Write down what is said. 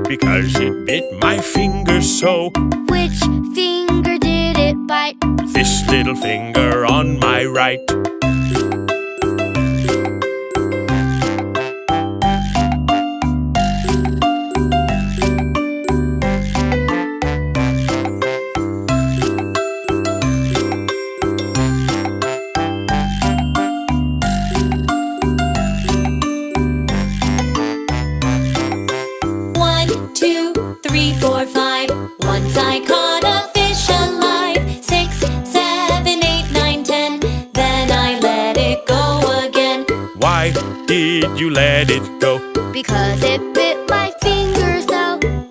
because it bit my finger so. Which finger did it bite? This little finger on my right. Once I caught a fish alive. 6, 7, 8, 9, 10. Then I let it go again. Why did you let it